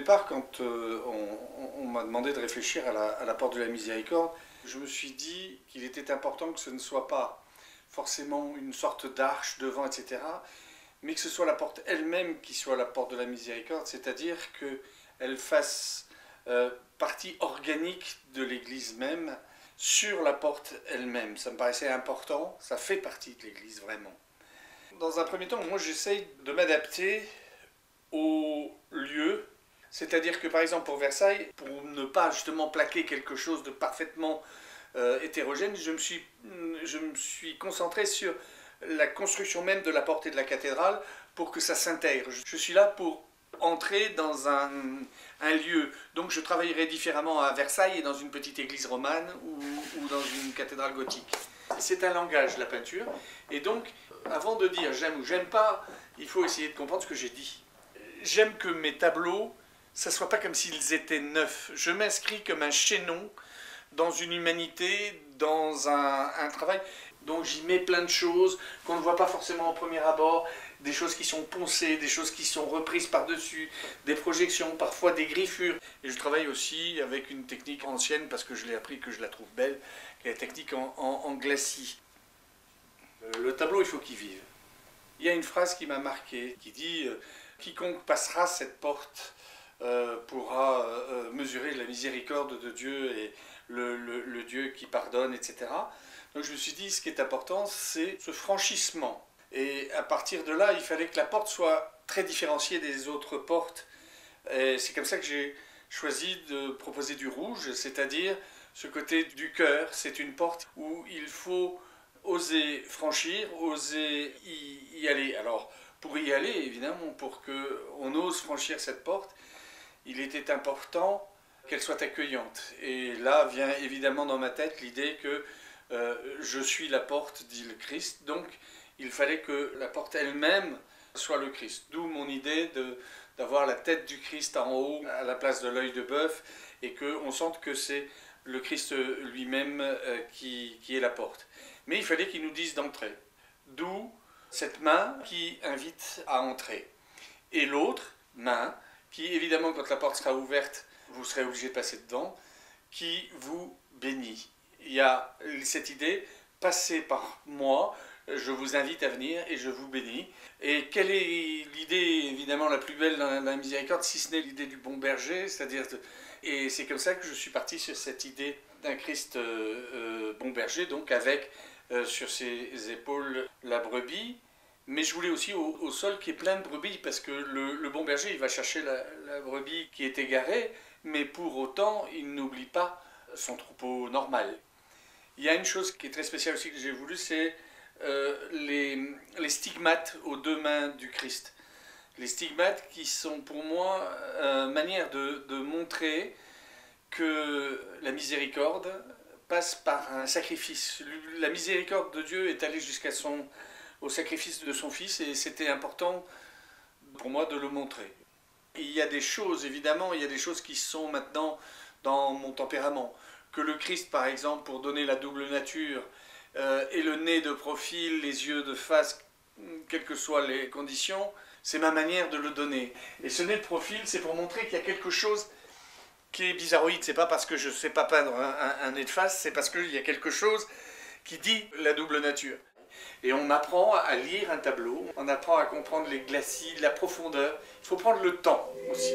départ, quand on m'a demandé de réfléchir à la porte de la miséricorde, je me suis dit qu'il était important que ce ne soit pas forcément une sorte d'arche devant, etc., mais que ce soit la porte elle-même qui soit la porte de la miséricorde, c'est-à-dire qu'elle fasse partie organique de l'Église même sur la porte elle-même. Ça me paraissait important, ça fait partie de l'Église vraiment. Dans un premier temps, moi j'essaye de m'adapter au lieu, c'est-à-dire que par exemple pour Versailles, pour ne pas justement plaquer quelque chose de parfaitement hétérogène, je me suis concentré sur la construction même de la porte et de la cathédrale pour que ça s'intègre. Je suis là pour entrer dans un lieu. Donc je travaillerai différemment à Versailles et dans une petite église romane ou dans une cathédrale gothique. C'est un langage, la peinture. Et donc, avant de dire j'aime ou j'aime pas, il faut essayer de comprendre ce que j'ai dit. J'aime que mes tableaux, ça soit pas comme s'ils étaient neufs. Je m'inscris comme un chaînon dans une humanité, dans un travail. Donc j'y mets plein de choses qu'on ne voit pas forcément au premier abord, des choses qui sont poncées, des choses qui sont reprises par-dessus, des projections, parfois des griffures. Et je travaille aussi avec une technique ancienne, parce que je l'ai appris, que je la trouve belle, qui est la technique en glacis. Le tableau, il faut qu'il vive. Il y a une phrase qui m'a marqué, qui dit « Quiconque passera cette porte pourra mesurer la miséricorde de Dieu et le Dieu qui pardonne, etc. » Donc je me suis dit, ce qui est important, c'est ce franchissement. Et à partir de là, il fallait que la porte soit très différenciée des autres portes. Et c'est comme ça que j'ai choisi de proposer du rouge, c'est-à-dire ce côté du cœur. C'est une porte où il faut oser franchir, oser y aller. Alors, pour y aller, évidemment, pour qu'on ose franchir cette porte, il était important qu'elle soit accueillante. Et là vient évidemment dans ma tête l'idée que je suis la porte, dit le Christ, donc il fallait que la porte elle-même soit le Christ. D'où mon idée d'avoir la tête du Christ en haut, à la place de l'œil de bœuf, et qu'on sente que c'est le Christ lui-même qui est la porte. Mais il fallait qu'il nous dise d'entrer. D'où cette main qui invite à entrer. Et l'autre main, qui évidemment quand la porte sera ouverte, vous serez obligé de passer dedans, qui vous bénit. Il y a cette idée, passez par moi, je vous invite à venir et je vous bénis. Et quelle est l'idée évidemment la plus belle dans la miséricorde, si ce n'est l'idée du bon berger, c'est-à-dire et c'est comme ça que je suis parti sur cette idée d'un Christ bon berger, donc avec sur ses épaules la brebis. Mais je voulais aussi au sol qui est plein de brebis, parce que le bon berger, il va chercher la brebis qui est égarée, mais pour autant, il n'oublie pas son troupeau normal. Il y a une chose qui est très spéciale aussi que j'ai voulu, c'est les stigmates aux deux mains du Christ. Les stigmates qui sont pour moi manière de montrer que la miséricorde passe par un sacrifice. La miséricorde de Dieu est allée au sacrifice de son Fils, et c'était important pour moi de le montrer. Et il y a des choses, évidemment, il y a des choses qui sont maintenant dans mon tempérament. Que le Christ, par exemple, pour donner la double nature, ait le nez de profil, les yeux de face, quelles que soient les conditions, c'est ma manière de le donner. Et ce nez de profil, c'est pour montrer qu'il y a quelque chose qui est bizarroïde. C'est pas parce que je ne sais pas peindre un nez de face, c'est parce qu'il y a quelque chose qui dit la double nature. Et on apprend à lire un tableau, on apprend à comprendre les glacis, la profondeur. Il faut prendre le temps aussi.